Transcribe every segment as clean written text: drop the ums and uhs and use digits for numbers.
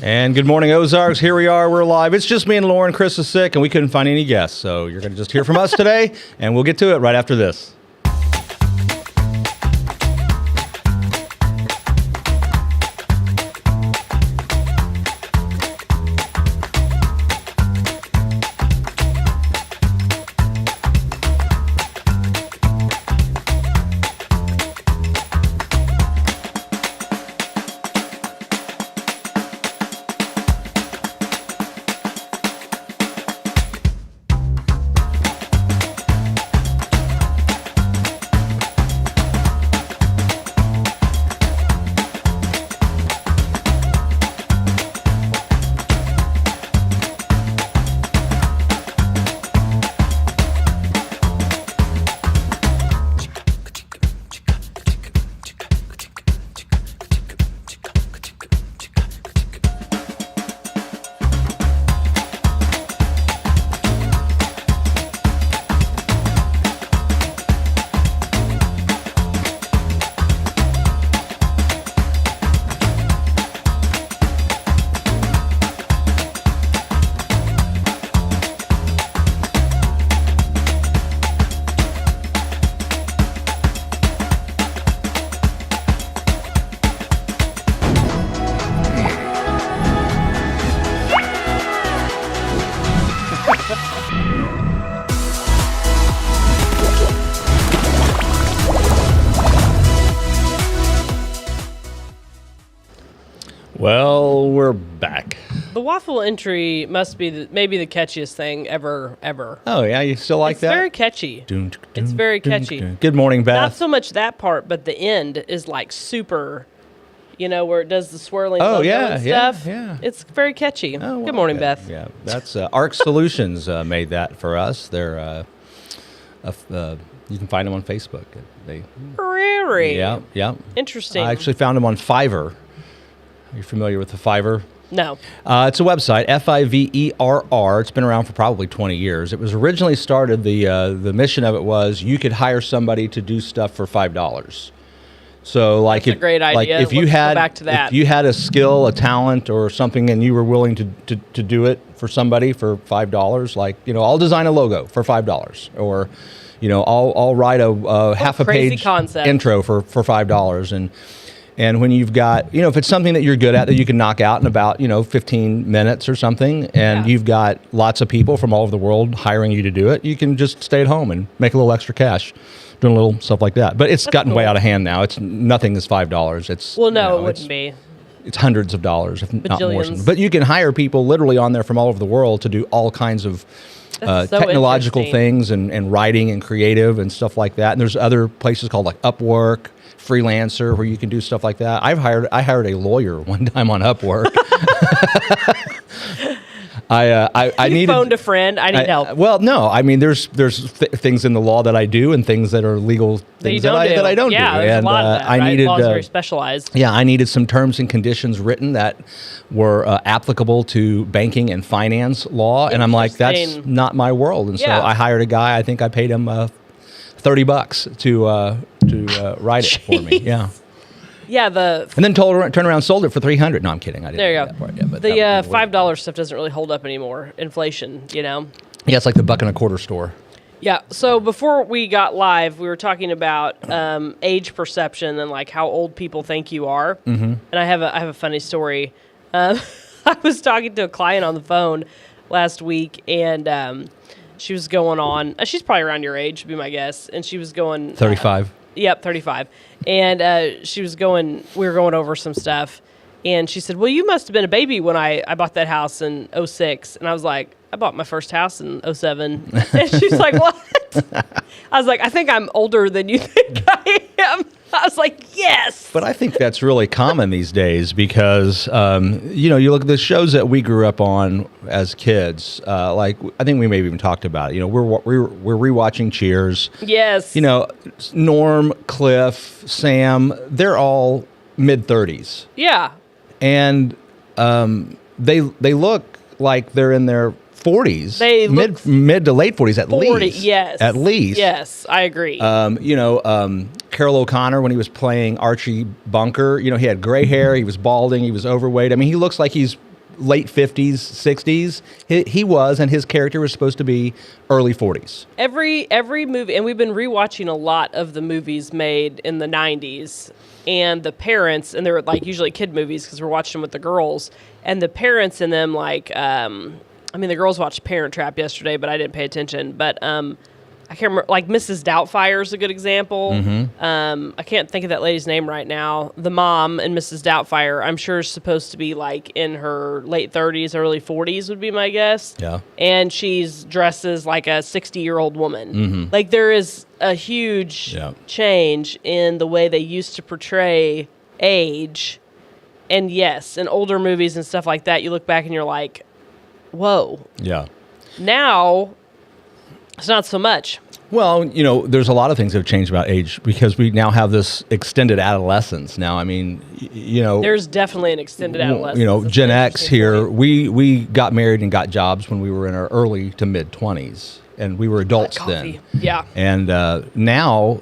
And good morning, Ozarks. Here we are. We're live. It's just me and Lauren. Chris is sick, and we couldn't find any guests. So you're going to just hear from us today, and we'll get to it right after this. Well, we're back. The waffle entry must be maybe the catchiest thing ever. Oh, yeah? You still like that? It's very catchy. It's very catchy. Good morning, Beth. Not so much that part, but the end is like super, where it does the swirling Oh, logo yeah, and stuff. yeah. It's very catchy. Oh, well, Good morning, yeah, Beth. Yeah, that's Arc Solutions made that for us. They're you can find them on Facebook. Really? Yeah. Interesting. I actually found them on Fiverr. Are you familiar with the Fiverr? No. It's a website, Fiverr. It's been around for probably 20 years. It was originally started, the mission of it was you could hire somebody to do stuff for $5. So like That's a great idea. Like if you Let's go had back to that. if you had a skill, a talent or something and you were willing to do it for somebody for $5, like, I'll design a logo for $5 or I'll write a half a page concept. Intro for $5 and when you've got, if it's something that you're good at that you can knock out in about, 15 minutes or something, and you've got lots of people from all over the world hiring you to do it, you can just stay at home and make a little extra cash doing a little stuff like that. But it's gotten way out of hand now. Nothing is $5. It's Well, no, it wouldn't be. It's hundreds of dollars, if not more. Bajillions. But you can hire people literally on there from all over the world to do all kinds of That's so technological interesting. things and writing and creative and stuff like that. And there's other places called like Upwork, Freelancer, where you can do stuff like that. I hired a lawyer one time on Upwork. I needed phoned a friend. I need help. Well, no, I mean there's things in the law that I do and things that are legal things that I don't do. Yeah, there's and a lot of that. I right? needed Law's very specialized. Yeah, I needed some terms and conditions written that were applicable to banking and finance law, and I'm like, that's not my world. And so I hired a guy. I think I paid him $30 to write it for me. Yeah. Yeah, and then turned around and sold it for $300. No, I'm kidding. I didn't. There you do go. that part yet, but The that $5 stuff doesn't really hold up anymore. Inflation, Yeah, it's like the $1.25 store. Yeah. So before we got live, we were talking about age perception and like how old people think you are. Mm-hmm. And I have a funny story. I was talking to a client on the phone last week, and she was going on. She's probably around your age, would be my guess. And she was going 35. Yep, 35. And we were going over some stuff. And she said, well, you must have been a baby when I bought that house in 06. And I was like, I bought my first house in 07. And she's like, what? I was like, I think I'm older than you think I am. I was like, yes. But I think that's really common these days because, you look at the shows that we grew up on as kids. Like I think we maybe even talked about it. We're rewatching Cheers. Yes. Norm, Cliff, Sam. They're all mid-30s. Yeah. And they look like they're in their 40s. They mid to late 40s at 40, least. yes. At least. Yes, I agree. Carroll O'Connor, when he was playing Archie Bunker, he had gray hair, he was balding, he was overweight. I mean, he looks like he's late 50s, 60s. He was, and his character was supposed to be early 40s. Every movie, and we've been rewatching a lot of the movies made in the 90s, and the parents, and they're like usually kid movies because we're watching them with the girls, and the parents in them, like, the girls watched Parent Trap yesterday, but I didn't pay attention, but I can't remember, like Mrs. Doubtfire is a good example. I can't think of that lady's name right now. The mom in Mrs. Doubtfire, I'm sure is supposed to be like in her late 30s, early 40s would be my guess. Yeah. And she's dresses like a 60-year-old woman. Like there is a huge change in the way they used to portray age. And yes, in older movies and stuff like that, you look back and you're like, whoa. Yeah. Now, it's not so much. Well, there's a lot of things that have changed about age because we now have this extended adolescence. Now, I mean, there's definitely an extended adolescence. Gen X here, we got married and got jobs when we were in our early to mid 20s, and we were adults then. Yeah. And now,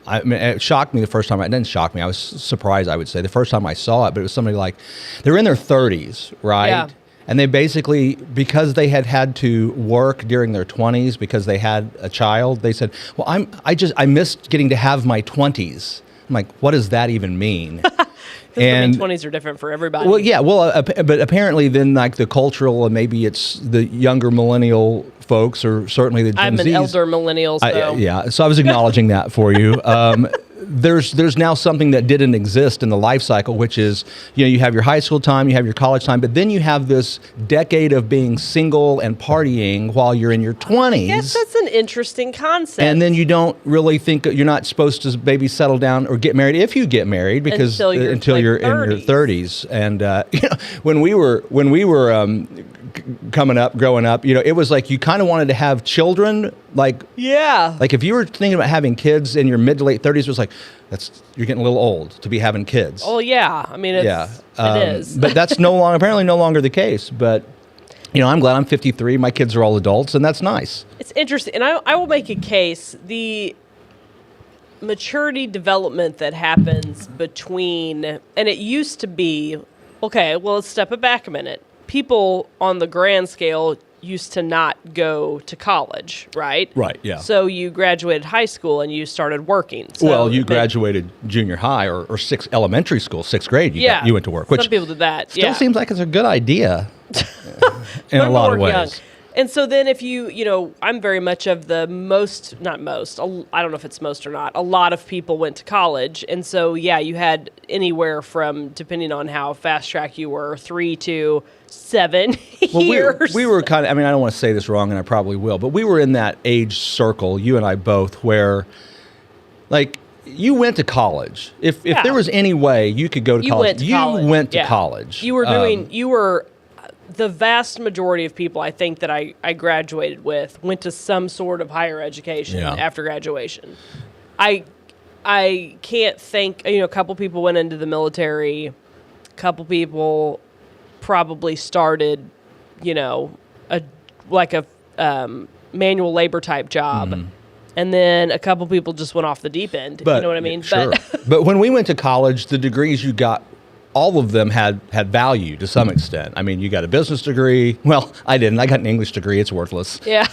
it shocked me the first time. It didn't shock me. I was surprised, I would say, the first time I saw it. But it was somebody like, they're in their 30s, right? Yeah. And they basically, because they had to work during their 20s because they had a child, they said, well, I missed getting to have my 20s. I'm like, what does that even mean? And 20s are different for everybody. Well, yeah. Well, but apparently then like the cultural, and maybe it's the younger millennial folks, or certainly the Gen Zs. I'm an elder millennial, so. So I was acknowledging that for you. There's now something that didn't exist in the life cycle, which is, you have your high school time, you have your college time, but then you have this decade of being single and partying while you're in your 20s. Yes, that's an interesting concept. And then you don't really think you're not supposed to maybe settle down or get married if you get married, because until you're in your 30s. And when we were growing up, it was like you kind of wanted to have children. Like if you were thinking about having kids in your mid to late 30s, it was like, you're getting a little old to be having kids. Oh yeah, I mean it is. But that's apparently no longer the case. But I'm glad I'm 53. My kids are all adults, and that's nice. It's interesting, and I will make a case. The maturity development that happens between, and it used to be, okay, well, let's step it back a minute. People on the grand scale used to not go to college, right? Right, yeah. So you graduated high school and you started working. So well, you graduated junior high or elementary school, sixth grade. You went to work. Which some people did that. Still seems like it's a good idea in a lot of ways. Young. And so then if I'm very much of the not most, I don't know if it's most or not, a lot of people went to college. And so, you had anywhere from, depending on how fast track you were, 3 to 7 years. We were kind of, I don't want to say this wrong, and I probably will, but we were in that age circle, you and I both, where, like, you went to college. If there was any way you could go to college, you went to college. You were the vast majority of people I think that I graduated with went to some sort of higher education after graduation. I can't think, a couple people went into the military, a couple people probably started, a manual labor type job. And then a couple people just went off the deep end. You know what I mean? Sure. But when we went to college, the degrees you got, all of them had value to some extent. I mean, you got a business degree. Well, I didn't. I got an English degree. It's worthless. Yeah.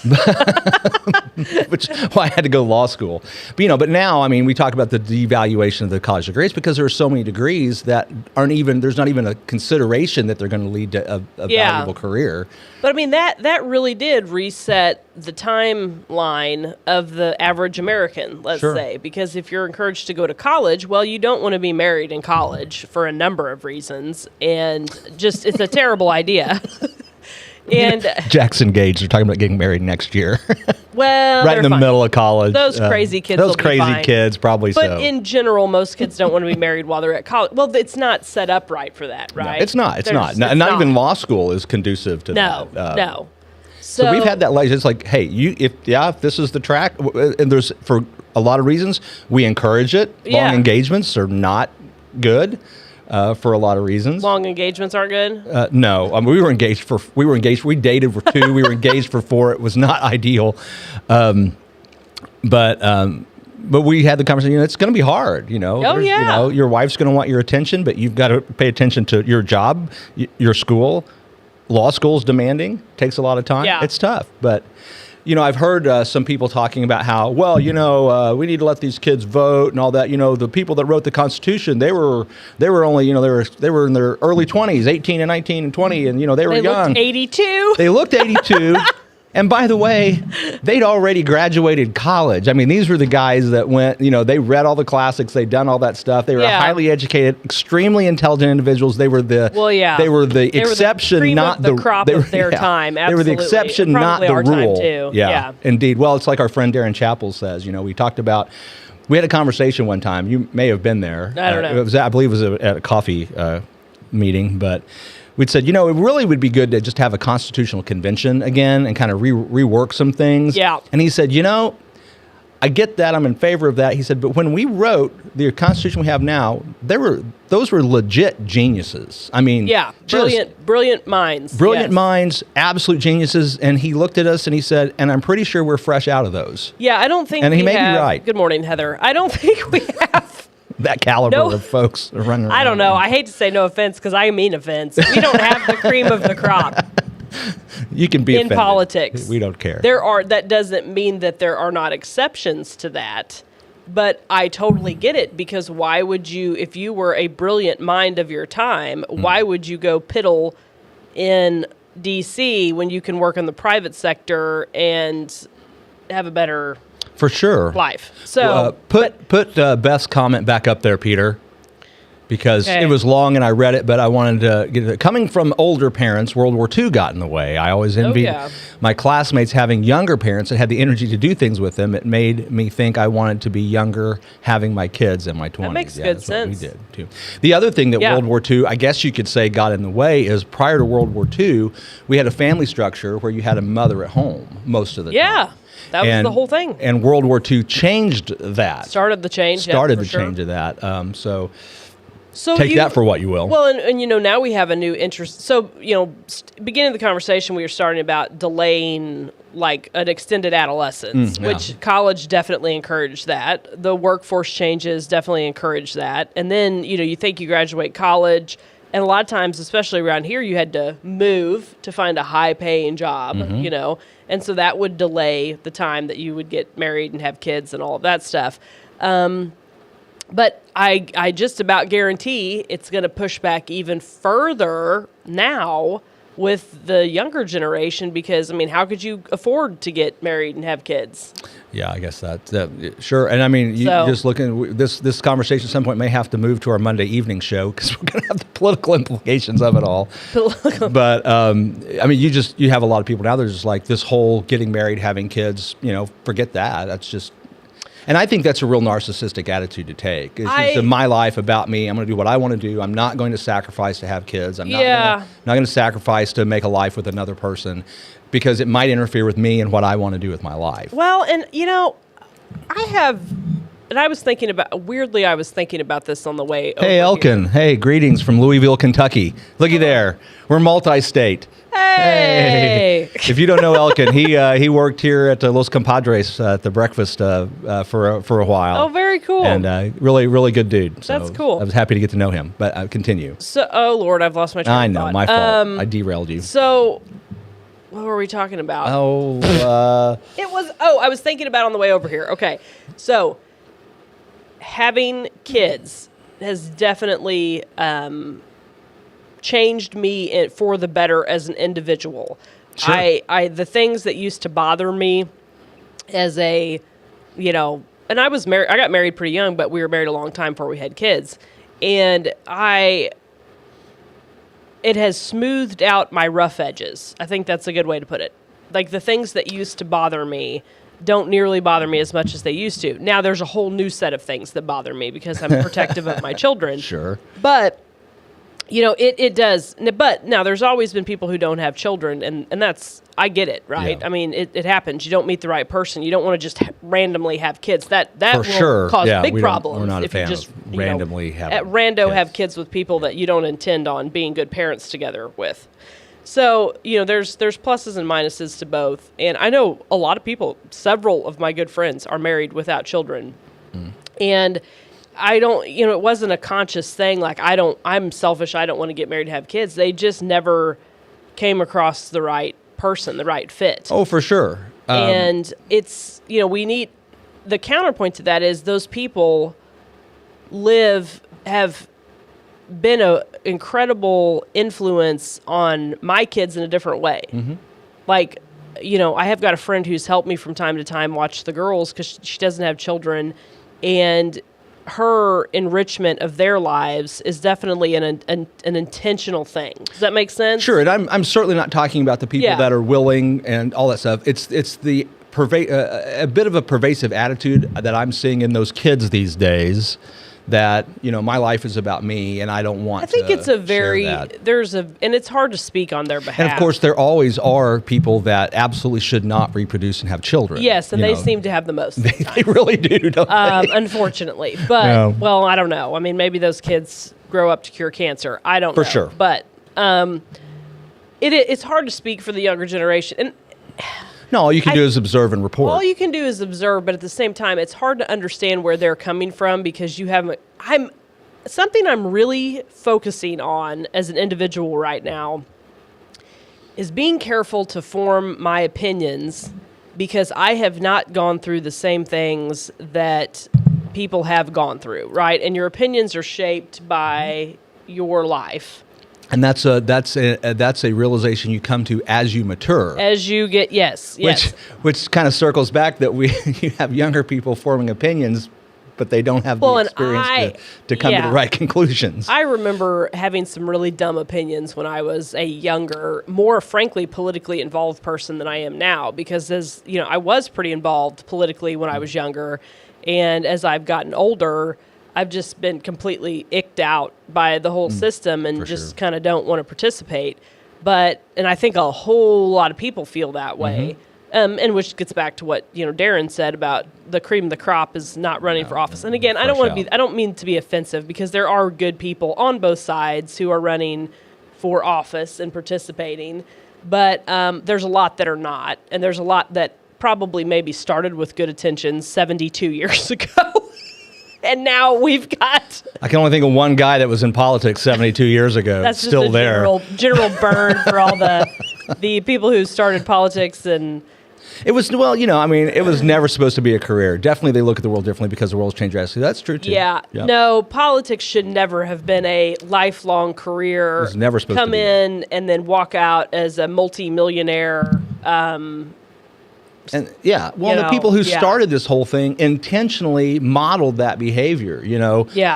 Which why I had to go to law school. But now, we talk about the devaluation of the college degrees because there are so many degrees that there's not even a consideration that they're going to lead to a valuable career. But that really did reset the timeline of the average American, let's say, because if you're encouraged to go to college, well, you don't want to be married in college for a number of reasons, and just it's a terrible idea. And Jack's engaged. They're talking about getting married next year. Well, right in the middle of college. Those crazy kids. Those crazy kids, probably. But in general, most kids don't want to be married while they're at college. Well, it's not set up right for that, right? No, it's not. It's not even law school is conducive to that. No. So we've had that. It's like, hey, if this is the track, and there's for a lot of reasons we encourage it. Long engagements are not good. For a lot of reasons. Long engagements aren't good? No. We were engaged. We dated for 2. We were engaged for 4. It was not ideal. But but we had the conversation. It's going to be hard. Oh, yeah. Your wife's going to want your attention, but you've got to pay attention to your job, your school. Law school's demanding. Takes a lot of time. Yeah. It's tough, but. I've heard some people talking about how, we need to let these kids vote and all that. The people that wrote the Constitution, they were only, they were in their early 20s, 18 and 19 and 20, and, they were young. Looked 82. They looked 82. And by the way, they'd already graduated college. I mean, these were the guys that went, they read all the classics, they'd done all that stuff. They were highly educated, extremely intelligent individuals. They were the They were the exception, not the crop of their time. Absolutely. They were the exception, not the our rule. Time too. Yeah, indeed. Well, it's like our friend Darren Chappell says. We talked about. We had a conversation one time. You may have been there. I don't know. I believe it was at a coffee meeting, but. We'd said, it really would be good to just have a constitutional convention again and kind of rework some things. Yeah. And he said, I get that. I'm in favor of that. He said, but when we wrote the Constitution we have now, those were legit geniuses. I mean, brilliant minds. Brilliant minds, absolute geniuses. And he looked at us and he said, and I'm pretty sure we're fresh out of those. Yeah, I don't think and he may be right. Good morning, Heather. I don't think we have. That caliber of folks running around. I don't know. I hate to say no offense because I mean offense. We don't have the cream of the crop. You can be in offended. Politics. We don't care. That doesn't mean that there are not exceptions to that. But I totally get it because why would you, if you were a brilliant mind of your time, why would you go piddle in D.C. when you can work in the private sector and have a better for sure life? So put Beth's comment back up there, Peter, because it was long and I read it, but I wanted to get it. Coming from older parents, World War II got in the way. I always envied my classmates having younger parents that had the energy to do things with them. It made me think I wanted to be younger having my kids in my 20s. That makes good sense. What we did too. The other thing that World War II, I guess you could say, got in the way is prior to World War II, we had a family structure where you had a mother at home most of the time. Yeah. That was the whole thing. And World War II changed that. Started the change. Change of that. So take that for what you will. Well, and now we have a new interest. So, beginning of the conversation, we were starting about delaying like an extended adolescence, which college definitely encouraged that. The workforce changes definitely encouraged that. And then, you think you graduate college, and a lot of times, especially around here, you had to move to find a high-paying job, and so that would delay the time that you would get married and have kids and all of that stuff. But I just about guarantee it's going to push back even further now with the younger generation because, how could you afford to get married and have kids? Yeah, I guess that sure. And just looking, this conversation at some point may have to move to our Monday evening show because we're going to have the political implications of it all. But, you have a lot of people now, there's just like this whole getting married, having kids, forget that. That's just... And I think that's a real narcissistic attitude to take. It's just my life, about me. I'm going to do what I want to do. I'm not going to sacrifice to have kids. I'm not going to sacrifice to make a life with another person because it might interfere with me and what I want to do with my life. Well, and, I was thinking about this on the way over. Hey, Elkin. Hey, greetings from Louisville, Kentucky. Looky there. We're multi-state. Hey! If you don't know Elkin, he worked here at Los Compadres at the breakfast for a while. Oh, very cool. And really, really good dude. So that's cool. I was happy to get to know him, but continue. So, oh, Lord, I've lost my train of thought. I know, my fault. I derailed you. So, what were we talking about? I was thinking about on the way over here. Okay, so having kids has definitely... changed me for the better as an individual. Sure. The things that used to bother me as and I was married, I got married pretty young, but we were married a long time before we had kids. And it has smoothed out my rough edges. I think that's a good way to put it. Like the things that used to bother me don't nearly bother me as much as they used to. Now there's a whole new set of things that bother me because I'm protective of my children. Sure. But it does. But now there's always been people who don't have children, and that's, I get it, right? Yeah. It happens. You don't meet the right person. You don't want to just randomly have kids. That will cause big problems. We're not if a fan you just of randomly have kids with people that you don't intend on being good parents together with. So, there's pluses and minuses to both. And I know a lot of people, several of my good friends are married without children And I don't, it wasn't a conscious thing. Like, I'm selfish. I don't want to get married and have kids. They just never came across the right person, the right fit. Oh, for sure. And it's, we need, the counterpoint to that is those people have been an incredible influence on my kids in a different way. Like, I have got a friend who's helped me from time to time watch the girls because she doesn't have children, and her enrichment of their lives is definitely an intentional thing. Does that make sense? Sure, and I'm certainly not talking about the people that are willing and all that stuff. It's the a bit of a pervasive attitude that I'm seeing in those kids these days. That my life is about me, and I don't want. I think it's a very and it's hard to speak on their behalf. And of course, there always are people that absolutely should not reproduce and have children. Yes, and they seem to have the most. They really do, don't they? Unfortunately, but well, I don't know. I mean, maybe those kids grow up to cure cancer. I don't know. For sure, but it's hard to speak for the younger generation. And no, all you can do is observe and report. All you can do is observe, but at the same time, it's hard to understand where they're coming from because something I'm really focusing on as an individual right now is being careful to form my opinions because I have not gone through the same things that people have gone through, right? And your opinions are shaped by your life. And that's a realization you come to as you mature. As you get, yes. Which kind of circles back that you have younger people forming opinions, but they don't have the experience to come to the right conclusions. I remember having some really dumb opinions when I was a younger, more frankly politically involved person than I am now, because I was pretty involved politically when I was younger, and as I've gotten older, I've just been completely icked out by the whole system and just kind of don't want to participate. And I think a whole lot of people feel that way. And which gets back to what, Darren said about the cream of the crop is not running for office. And again, I don't mean to be offensive because there are good people on both sides who are running for office and participating. But there's a lot that are not. And there's a lot that probably maybe started with good intentions 72 years ago. And now we've got... I can only think of one guy that was in politics 72 years ago. That's still just a there. General burn for all the people who started politics. And it was, it was never supposed to be a career. Definitely they look at the world differently because the world's changed drastically. That's true, too. Yeah. No, politics should never have been a lifelong career. It was never supposed to be. Come in and then walk out as a multi-millionaire. And the people who started this whole thing intentionally modeled that behavior.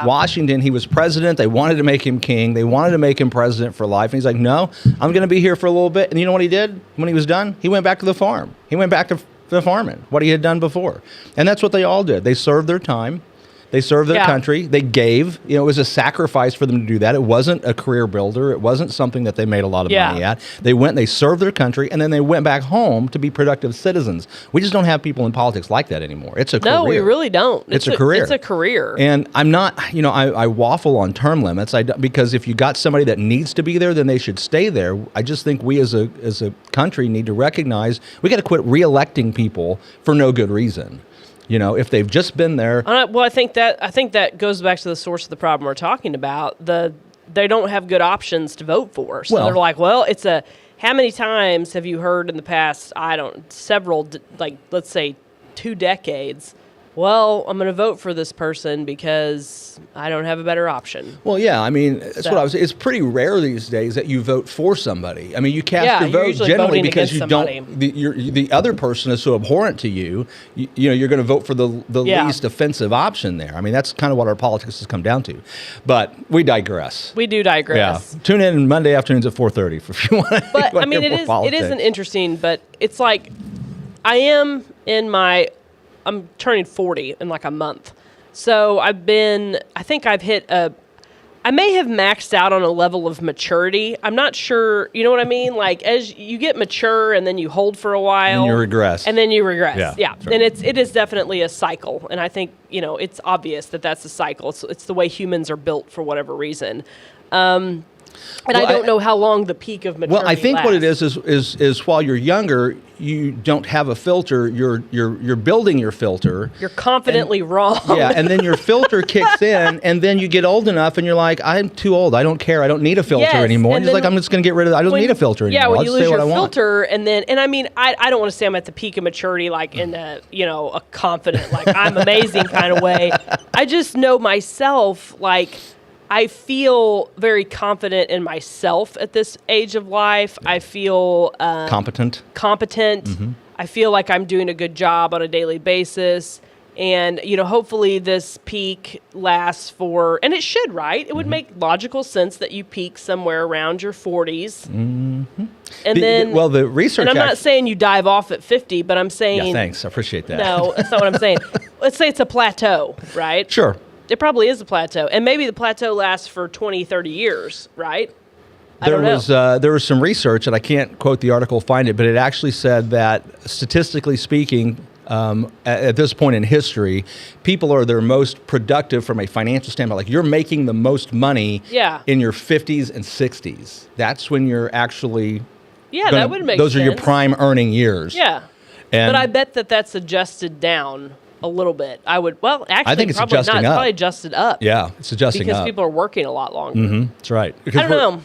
Washington, he was president. They wanted to make him king. They wanted to make him president for life. And he's like, no, I'm going to be here for a little bit. And you know what he did when he was done? He went back to the farm. He went back to the farming, what he had done before. And that's what they all did. They served their time. They served their country. They gave. It was a sacrifice for them to do that. It wasn't a career builder. It wasn't something that they made a lot of money at. They went, they served their country, and then they went back home to be productive citizens. We just don't have people in politics like that anymore. It's a career. No, we really don't. It's a career. It's a career. And I'm not, I waffle on term limits because if you got somebody that needs to be there, then they should stay there. I just think we as a country need to recognize we got to quit re-electing people for no good reason. If they've just been there. Well, I think that goes back to the source of the problem we're talking about. They don't have good options to vote for. So they're like, well, how many times have you heard in the past, several, let's say 2 decades, well, I'm going to vote for this person because I don't have a better option. Well, yeah, that's what I was saying. It's pretty rare these days that you vote for somebody. You cast your vote generally because you don't. The other person is so abhorrent to you. You're going to vote for the least offensive option there. That's kind of what our politics has come down to. But we digress. We do digress. Yeah. Tune in Monday afternoons at 4:30 if you want to. But it isn't interesting. But it's like I'm turning 40 in like a month. So I think I've hit I may have maxed out on a level of maturity. I'm not sure, you know what I mean? Like as you get mature and then you hold for a while. And you regress. Yeah. Sure. And it is definitely a cycle. And I think, it's obvious that that's a cycle. It's the way humans are built for whatever reason. And I don't know how long the peak of maturity Well, I think what it lasts. is while you're younger, you don't have a filter. You're building your filter. You're confidently wrong. Yeah, and then your filter kicks in, and then you get old enough, and you're like, I'm too old. I don't care. I don't need a filter Yes, anymore. and And he's like, then I'm just going to get rid of it. I don't need a filter anymore. Yeah, when I'll you just lose say what your I want. filter, and I mean, I don't want to say I'm at the peak of maturity, like in a a confident, like I'm amazing kind of way. I just know myself, like I feel very confident in myself at this age of life. I feel Competent. competent. I feel like I'm doing a good job on a daily basis. And, hopefully this peak lasts for, and it should, right? It would make logical sense that you peak somewhere around your 40s. And then, The research. and I'm not saying you dive off at 50, but I'm saying, Yeah, thanks. I appreciate that. no, that's not what I'm saying. Let's say it's a plateau, right? Sure. It probably is a plateau. And maybe the plateau lasts for 20, 30 years, right? I don't know. There was some research, and I can't quote the article, find it, but it actually said that statistically speaking, at this point in history, people are their most productive from a financial standpoint. Like you're making the most money in your 50s and 60s. That's when you're actually that would make those sense. are your prime earning years. Yeah. And but I bet that's adjusted down a little bit. Actually, I think it's probably adjusting not. It's up. probably adjusted up. Yeah, it's adjusting because up. people are working a lot longer. That's right. I don't know.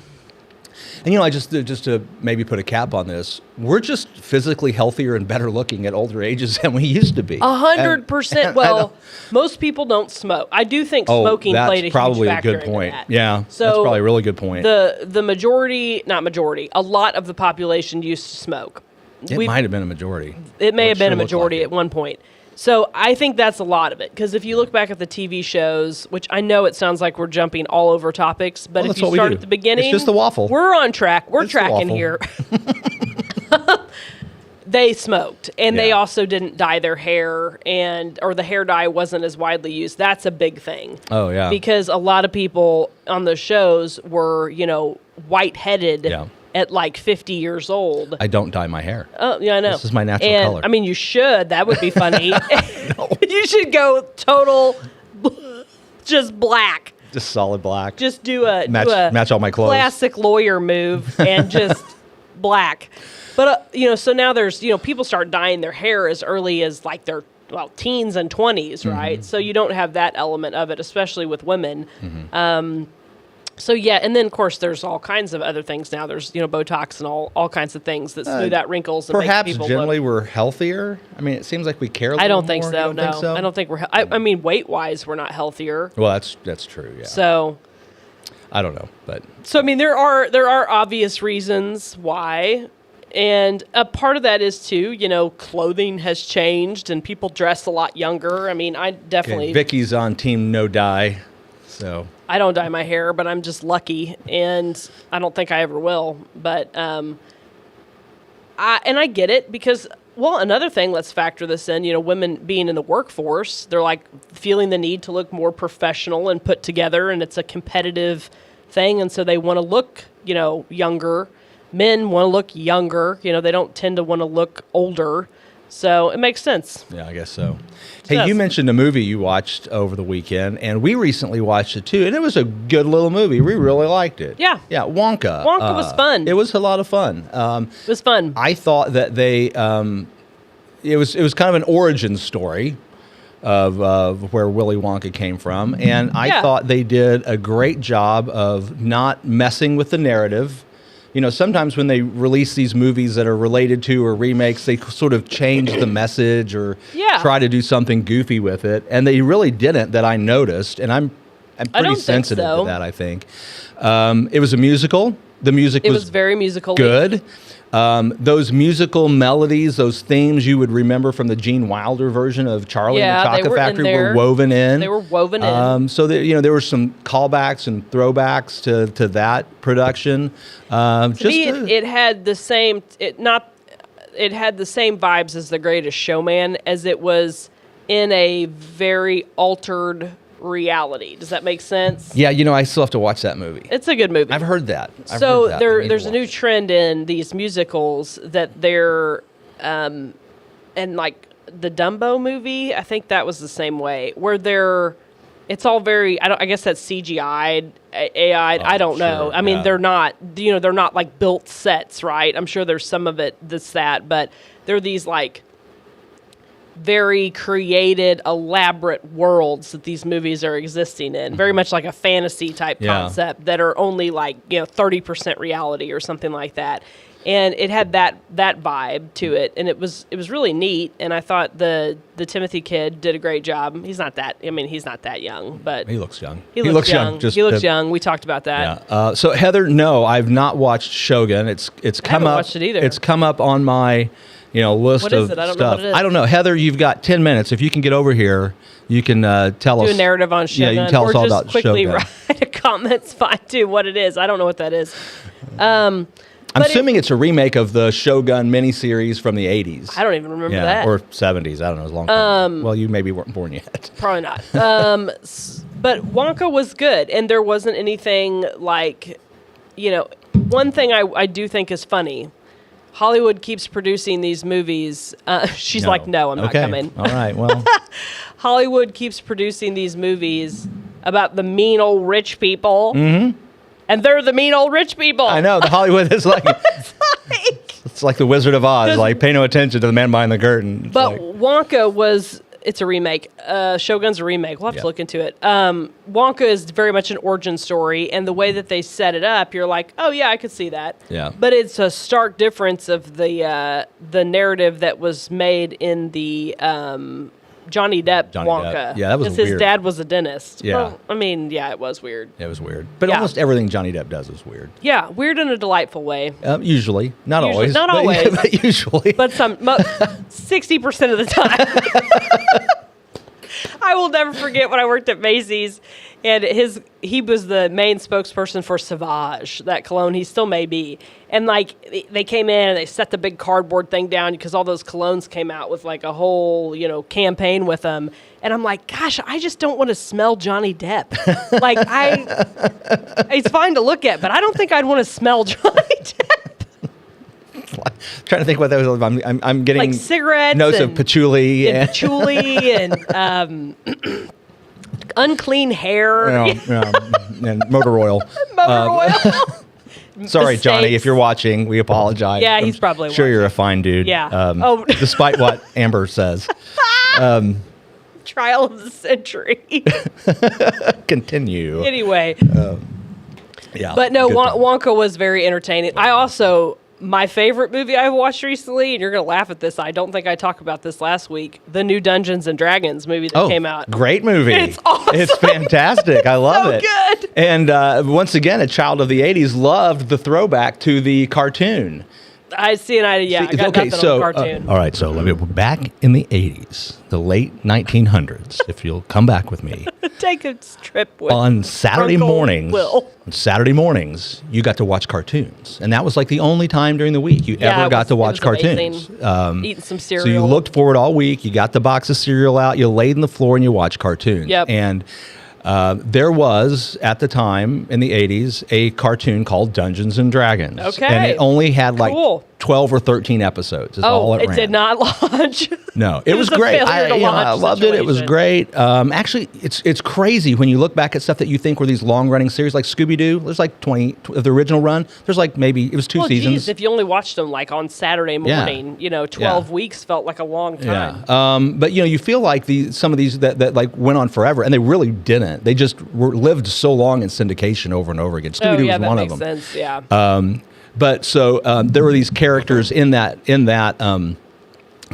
And I just to maybe put a cap on this, we're just physically healthier and better looking at older ages than we used to be. 100%. Well, most people don't smoke. I do think smoking played a probably huge factor a good point. into that. Yeah, So that's probably a really good point. The majority, not majority, a lot of the population used to smoke. It might have been a majority. It may have been a sure looked majority like at one point. So I think that's a lot of it. Because if you look back at the TV shows, which I know it sounds like we're jumping all over topics, but if that's you what we start do. at the beginning, It's just the waffle. We're on track. We're It's the tracking waffle. here. They smoked, and they Yeah. also didn't dye their hair, or the hair dye wasn't as widely used. That's a big thing. Oh, yeah. Because a lot of people on the shows were, white-headed Yeah. at like 50 years old. I don't dye my hair. Oh, yeah, I know. This is my natural and, color. I mean, you should. That would be funny. You should go total, just black. Just solid black. Just do a match all my clothes. Classic lawyer move and just black. But so now there's people start dyeing their hair as early as like their teens and 20s, right? So you don't have that element of it, especially with women. So yeah, and then of course there's all kinds of other things now. There's Botox and all kinds of things that smooth out wrinkles and make Perhaps people generally look. we're healthier. I mean, it seems like we care a little I don't think more. so. You don't No, think so? I don't think we're. I mean, weight wise, we're not healthier. Well, that's true. Yeah. So I don't know, but I mean, there are obvious reasons why. And a part of that is too, clothing has changed and people dress a lot younger. I mean, I definitely Vicky's on team no dye, so I don't dye my hair, but I'm just lucky, and I don't think I ever will. But I get it because another thing. Let's factor this in. Women being in the workforce, they're like feeling the need to look more professional and put together, and it's a competitive thing, and so they want to look, younger. Men want to look younger. They don't tend to want to look older. So it makes sense. yeah, I guess so. Hey, you mentioned a movie you watched over the weekend, and we recently watched it too, and it was a good little movie. We really liked it. Yeah. Yeah, Wonka. Wonka was fun. It was a lot of fun. It was fun. I thought that it was kind of an origin story of where Willy Wonka came from, and I thought they did a great job of not messing with the narrative. Sometimes when they release these movies that are related to or remakes, they sort of change the message or try to do something goofy with it, and they really didn't. That I noticed, and I'm pretty sensitive to that. I think it was a musical. The music was very musical. Good. Those musical melodies, those themes you would remember from the Gene Wilder version of Charlie and the Chocolate Factory were woven in. They were woven in. So there were some callbacks and throwbacks to that production. It had the same. It had the same vibes as The Greatest Showman, as it was in a very altered reality. Does that make sense? Yeah, I still have to watch that movie. It's a good movie. I've heard that. There's a new trend in these musicals that they're, and like the Dumbo movie, I think that was the same way, where it's all very, I guess that's CGI, AI. I don't know. sure, I mean, yeah. they're not, they're not like built sets, right? I'm sure there's some of it that's that, but they're these like very created, elaborate worlds that these movies are existing in. Very much like a fantasy type concept that are only like, 30% reality or something like that. And it had that vibe to it, and it was really neat. And I thought the Timothy kid did a great job. He's not that young, but He looks young. he looks young. Just, he looks young. We talked about that. Yeah. So Heather, no, I've not watched Shogun. It's come haven't up. watched it either. It's come up on my list What of is it? I don't know stuff. what it is. I don't know. Heather, you've got 10 minutes. If you can get over here, you can tell us. Do a narrative on Shogun, Yeah, you can tell or us all just about quickly Shogun. write a comment. It's fine too. What it is, I don't know what that is. I'm But assuming it's a remake of the Shogun miniseries from the 80s. I don't even remember that. Or 70s. I don't know. It was a long time. Well, you maybe weren't born yet. Probably not. But Wonka was good, and there wasn't anything like, one thing I do think is funny. Hollywood keeps producing these movies. She's like, no, I'm not coming. All right. Well, Hollywood keeps producing these movies about the mean old rich people. Mm-hmm. And they're the mean old rich people. I know. The Hollywood is like... It's like the Wizard of Oz. Like, pay no attention to the man behind the curtain. It's But like, Wonka it's a remake. Shogun's a remake. We'll have to look into it. Wonka is very much an origin story, and the way that they set it up, you're like, oh yeah, I could see that. Yeah. But it's a stark difference of the narrative that was made in the Johnny Depp Wonka. Depp. Yeah, that was because his weird. dad was a dentist. Yeah. Well, I mean, yeah, it was weird. It was weird. But Yeah. almost everything Johnny Depp does is weird. Yeah, weird in a delightful way. Usually. Not Usually. always. Not but, always. But usually. But 60% of the time. I will never forget when I worked at Macy's, and he was the main spokesperson for Sauvage, that cologne. He still may be. And like they came in and they set the big cardboard thing down because all those colognes came out with like a whole campaign with them. And I'm like, gosh, I just don't want to smell Johnny Depp. Like it's fine to look at, but I don't think I'd want to smell Johnny Depp. Trying to think what that was. I'm getting Like cigarettes notes and- of patchouli And patchouli and unclean hair. and motor oil. Motor oil. Sorry, Johnny, Mistakes. if you're watching, we apologize. Yeah, he's probably sure watching. you're a fine dude. Yeah. Despite what Amber says. Trial of the century. Continue. Anyway, Yeah. but no, good time. Wonka was very entertaining. My favorite movie I watched recently, and you're going to laugh at this, I don't think I talked about this last week, the new Dungeons and Dragons movie that came out. Great movie. It's awesome. It's fantastic. I love So it. good. And once again, a child of the 80s loved the throwback to the cartoon. I see an idea. I got nothing on the cartoon. all right, so let me back in the 80s, the late 1900s, if you'll come back with me. Take a trip with On Saturday Uncle mornings, Will. you got to watch cartoons. And that was like the only time during the week you ever got to watch it was cartoons. amazing. Eating some cereal. So you looked forward all week. You got the box of cereal out. You laid on the floor and you watched cartoons. Yep. And there was, at the time, in the 80s, a cartoon called Dungeons and Dragons. Okay. And it only had like Cool. 12 or 13 episodes is all it it ran. did not launch. No, It it was was a great. failure to launch I loved it. It was situation. great. Actually, it's crazy when you look back at stuff that you think were these long running series like Scooby Doo. There's like 20 of the original run. There's like maybe it was two Well, seasons. geez, if you only watched them like on Saturday morning, 12 weeks felt like a long time. Yeah. But you feel like some of these that like went on forever, and they really didn't. They just lived so long in syndication over and over again. Scooby Doo was that one makes of them. sense. Yeah. But so there were these characters in that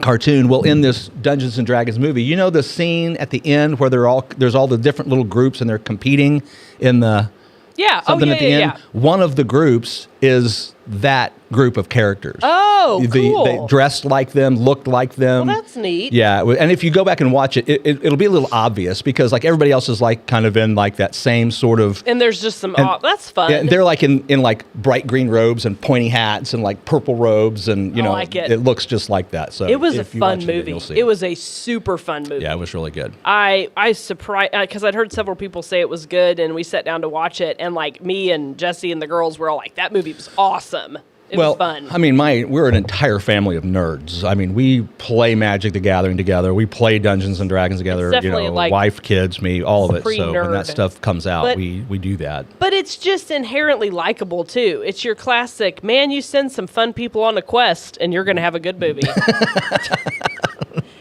cartoon. Well, in this Dungeons and Dragons movie, you know the scene at the end where there's all the different little groups and they're competing in the Yeah. something oh, yeah, at the yeah, end. yeah. One of the groups is that group of characters. Oh, cool. They dressed like them, looked like them. Well, that's neat. Yeah, and if you go back and watch it, it'll be a little obvious because like everybody else is like kind of in like that same sort of. And there's just some. That's fun. Yeah, and they're like in like bright green robes and pointy hats and like purple robes and I like it. it looks just like that. So it was a if you fun watch it, movie. you'll see It was a super fun movie. Yeah, it was really good. I surprised because I'd heard several people say it was good, and we sat down to watch it, and like me and Jesse and the girls were all like, "That movie was awesome." It was fun. I mean, we're an entire family of nerds. I mean, we play Magic the Gathering together. We play Dungeons and Dragons together. It's definitely like wife, kids, me, all of it. So when that nerd. stuff comes out, But- we do that. But it's just inherently likable too. It's your classic, man, you send some fun people on a quest and you're going to have a good movie.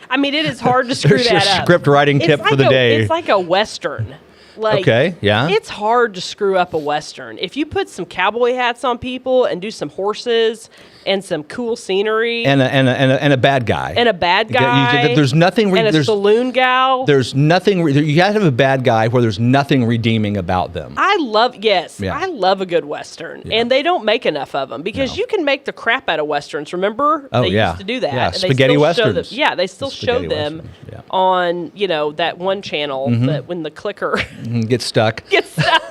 I mean, it is hard to screw There's that your up. script writing tip for the day. It's like a Western. Like, Okay, yeah. It's hard to screw up a Western. If you put some cowboy hats on people and do some horses and some cool scenery And a bad guy. and a bad guy There's nothing. and a saloon gal. There's nothing. You got to have a bad guy where there's nothing redeeming about them. I love a good Western. Yeah. And they don't make enough of them because No. you can make the crap out of Westerns. Remember? Oh, they yeah. used to do that. Yeah, and they spaghetti still show Westerns. them, they still show Spaghetti them Westerns, yeah. on, that one channel that when the clicker Get stuck. gets stuck.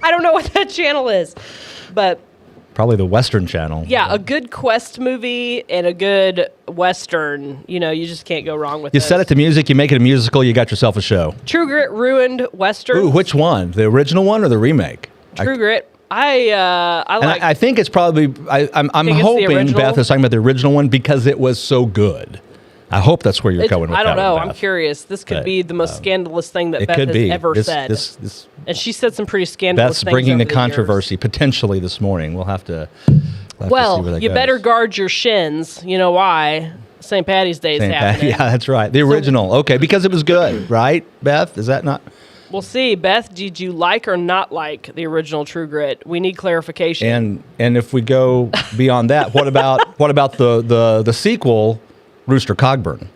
I don't know what that channel is. But Probably the Western Channel. yeah, a good quest movie and a good Western, you just can't go wrong with You those. set it to music. You make it a musical. You got yourself a show. True Grit ruined Western. Ooh, which one? The original one or the remake? True Grit. I And like. I think it's probably. I'm Think it's the hoping original? Beth is talking about the original one because it was so good. I hope that's where you're going with I that don't know. one, I'm Beth. curious. This could But, be the most scandalous thing that It Beth could has be. ever said. This And she said some pretty scandalous Beth's things. bringing over the the controversy potentially this morning. We'll have to. see Well, where that you goes. better guard your shins. You know why? St. Patty's Day is St. Pat- happening. Yeah, that's right. The original. Okay, because it was good, right, Beth? Is that not? We'll see. Beth, did you like or not like the original True Grit? We need clarification. And if we go beyond that, what about the sequel, Rooster Cogburn?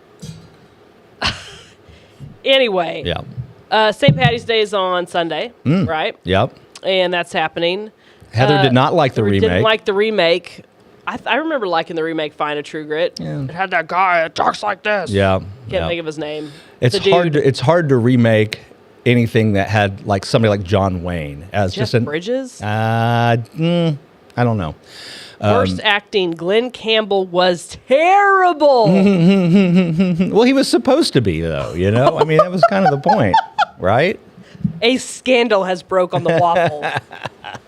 Anyway, Yeah. St. Patty's Day is on Sunday, right? Yep. And that's happening. Heather did not like the remake. Didn't like the remake. I remember liking the remake fine of True Grit. Yeah. It had that guy that talks like this. Yeah. Can't think of his name. It's The hard. dude. It's hard to remake anything that had like somebody like John Wayne as Jeff just an. Bridges? I don't know. Worst acting. Glenn Campbell was terrible. Well, he was supposed to be though. I mean, that was kind of the point, right? A scandal has broke on the waffle.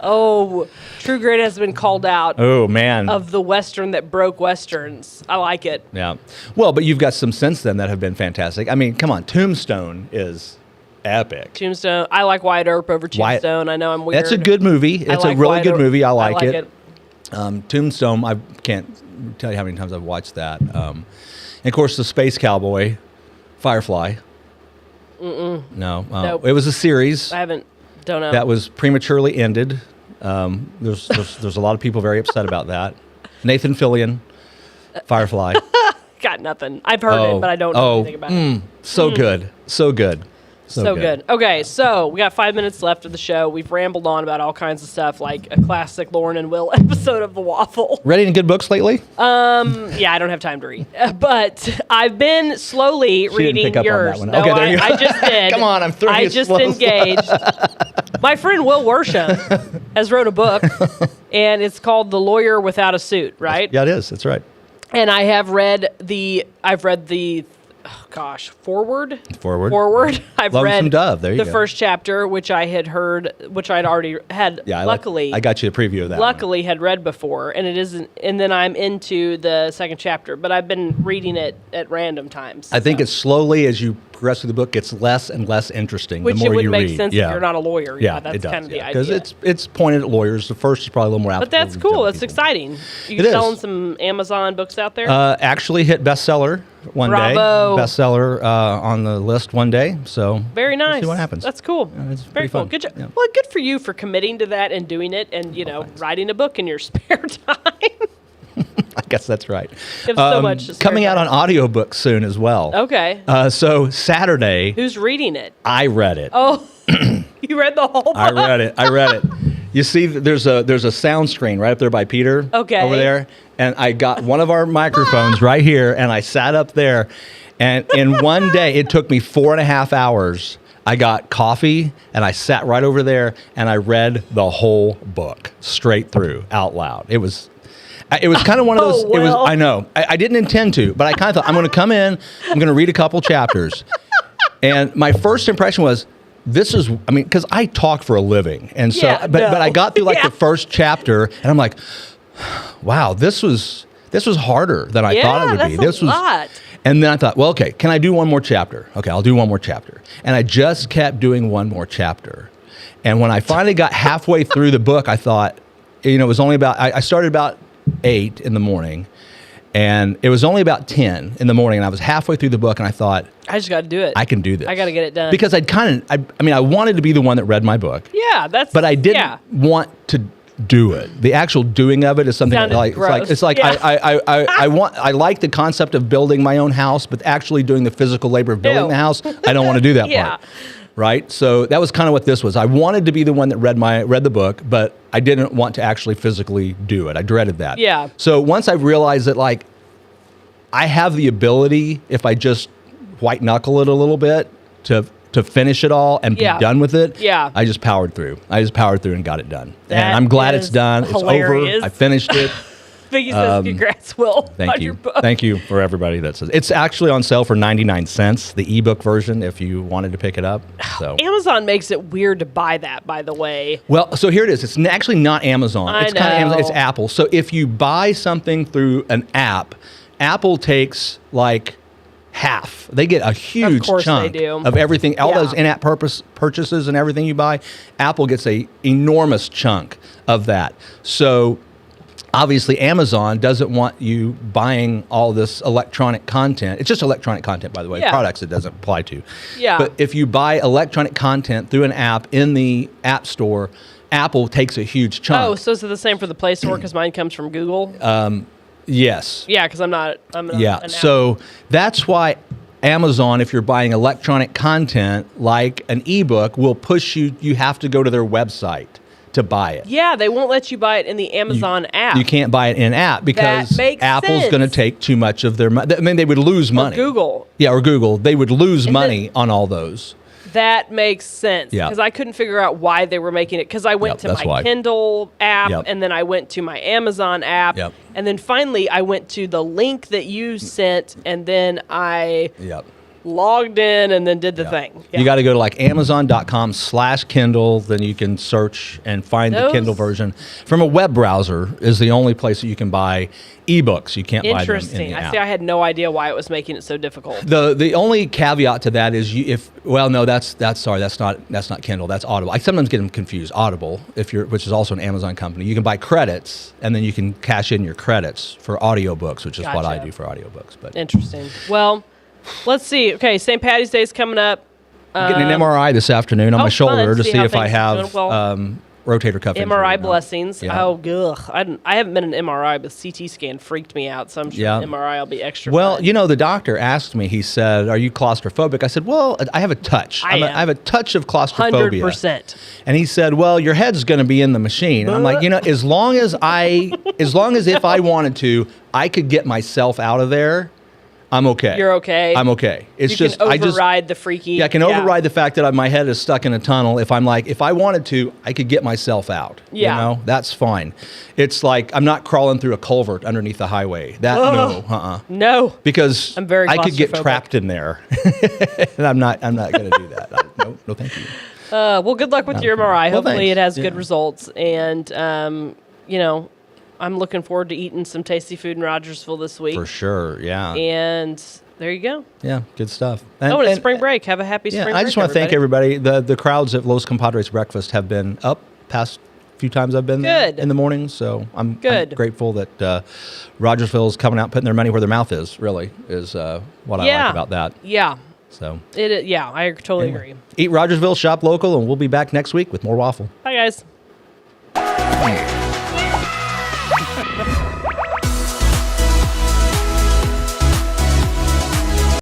Oh, True Grit has been called out Oh man. of the Western that broke Westerns. I like it. Yeah. Well, but you've got some since then that have been fantastic. I mean, come on, Tombstone is epic. Tombstone. I like Wyatt Earp over Tombstone. I know I'm weird. That's a good movie. It's like a really Wyatt good Earp. movie. I like it. it. Tombstone, I can't tell you how many times I've watched that. And of course, the Space Cowboy, Firefly. No, Nope. it was a series I don't know. that was prematurely ended. There's a lot of people very upset about that. Nathan Fillion, Firefly. Got nothing. I've heard it, but I don't know anything about it. So good, so good, So good. Okay, so we got 5 minutes left of the show. We've rambled on about all kinds of stuff, like a classic Lauren and Will episode of The Waffle. Read any good books lately? Yeah, I don't have time to read, but I've been slowly didn't reading pick up on yours. that one. No, Okay, there you go. I just did. Come on, I'm throwing I you just slow. engaged. My friend Will Worsham has wrote a book, and it's called The Lawyer Without a Suit, right? Yeah, it is. That's right. And I've read the forward. I've Lonesome read Dove. There you the go. first chapter, which I had heard, which I'd already had. Yeah, luckily, I got you a preview of that. luckily had read before, and it isn't. And then I'm into the second chapter, but I've been reading it at random times. I think it's slowly as you progress through the book gets less and less interesting. which the it more would you make read. sense Yeah. if you're not a lawyer. Yeah, that's it does. kind of the Because idea. it's pointed at lawyers. The first is probably a little more But applicable. that's to cool. general That's people. exciting. You It is. selling some Amazon books out there? Actually hit bestseller one Bravo. day. Bestseller on the list one day. So Very nice. We'll see what happens. That's cool. it's Very pretty cool. fun. Good job. Yeah. Well, good for you for committing to that and doing it, and writing a book in your spare time. I guess that's right. You have so much to spare coming out time. on audiobook soon as well. Okay. So Saturday, Who's reading it? I read it. Oh, you read the whole book? I read it. You see, there's a sound screen right up there by Peter. Okay. Over there, and I got one of our microphones right here, and I sat up there, and in one day, it took me 4.5 hours. I got coffee, and I sat right over there, and I read the whole book straight through out loud. It was kind of one of those. Oh, well. I know. I didn't intend to, but I kind of thought I'm going to come in. I'm going to read a couple chapters, and my first impression was, this is, I mean, because I talk for a living. And so, Yeah, but I got through like Yeah. the first chapter and I'm like, wow, this was harder than I thought it would be. That's a lot. And then I thought, well, okay, can I do one more chapter? Okay, I'll do one more chapter. And I just kept doing one more chapter. And when I finally got halfway through the book, I thought, it was only about, I started about 8 in the morning. And it was only about 10 in the morning, and I was halfway through the book, and I thought, I just got to do it. I can do this. I got to get it done. Because I wanted to be the one that read my book. Yeah, But I didn't want to do it. The actual doing of it is something that, Sounded like, gross. it's like Yeah. I like the concept of building my own house, but actually doing the physical labor of building Ew. the house, I don't want to do that Yeah. part. Right? So that was kind of what this was. I wanted to be the one that read the book, but I didn't want to actually physically do it. I dreaded that. Yeah. So once I realized that, like, I have the ability, if I just white knuckle it a little bit, to finish it all and be Yeah. done with it. Yeah. I just powered through. And got it done. That and I'm glad it's is done. hilarious. It's over. I finished it. Biggie says congrats, Will. Thank on you. Your book. Thank you for everybody that says it's actually on sale for 99 cents, the ebook version, if you wanted to pick it up. So Amazon makes it weird to buy that, by the way. well, so here it is. It's actually not Amazon. I It's kind of Amazon. It's know. Apple. So if you buy something through an app, Apple takes like half. They get a huge course they chunk do. of everything. All Yeah. those in-app purchases and everything you buy, Apple gets a enormous chunk of that. So obviously, Amazon doesn't want you buying all this electronic content. It's just electronic content, by the way. Yeah. Products it doesn't apply to. Yeah. But if you buy electronic content through an app in the App Store, Apple takes a huge chunk. Oh, so is it the same for the Play Store because mine comes from Google? Yes. Yeah, because I'm not Yeah. an So that's why Amazon, if you're buying electronic content like an ebook, will push you. You have to go to their website to buy it. Yeah, they won't let you buy it in the Amazon app. You can't buy it in app because makes Apple's sense. going to take too much of their money. I mean, they would lose money. Google. Yeah, or Google. They would lose And money on all those. That makes sense. Yeah. Because I couldn't figure out why they were making it. Because I went Yep, to that's my why. Kindle app, Yep. and then I went to my Amazon app, Yep. and then finally I went to the link that you sent, and then I Yep. logged in and then did the thing. Yeah. You got to go to like Amazon.com/Kindle. Then you can search and find the Those- Kindle version. From a web browser is the only place that you can buy ebooks. You can't buy them in Interesting. the I app. see. I had no idea why it was making it so difficult. The only caveat to that is that's not Kindle, that's Audible. I sometimes get them confused. Audible, which is also an Amazon company, you can buy credits and then you can cash in your credits for audiobooks, which is what I Gotcha. do for audiobooks. But Interesting. Well, let's see. Okay, St. Patty's Day is coming up. I'm getting an MRI this afternoon on oh, my shoulder fun. to See see how if I things are have doing. Well, rotator cuff injury or MRI not. blessings. Yeah. Oh, ugh. I haven't been in an MRI, but CT scan freaked me out. So I'm sure Yeah. an MRI will be extra Well, fun. the doctor asked me, he said, "Are you claustrophobic?" I said, "Well, I have a touch. I am. I have a touch of claustrophobia." 100%. And he said, "Well, your head's going to be in the machine." And I'm like, as long as if I wanted to, I could get myself out of there, I'm okay. You're okay? I'm okay. It's You just can override the freaky. Yeah, I can override the fact that my head is stuck in a tunnel. If I wanted to, I could get myself out. Yeah. That's fine. It's like I'm not crawling through a culvert underneath the highway. No. Because I'm very I could get claustrophobic. trapped in there, and I'm not going to do that. No, thank you. Well, good luck with your MRI. Well, Hopefully it thanks. has good Yeah. results. And, I'm looking forward to eating some tasty food in Rogersville this week. For sure, yeah. And there you go. Yeah, good stuff. And it's spring break. Have a happy Yeah, spring break. I just want to thank everybody. The crowds at Los Compadres Breakfast have been up past few times I've been there Good. in the morning, so I'm Good. grateful that Rogersville's coming out, putting their money where their mouth is. Really, is what I like about that. Yeah. So Yeah, I totally agree. Eat Rogersville, shop local, and we'll be back next week with more waffle. Bye, guys.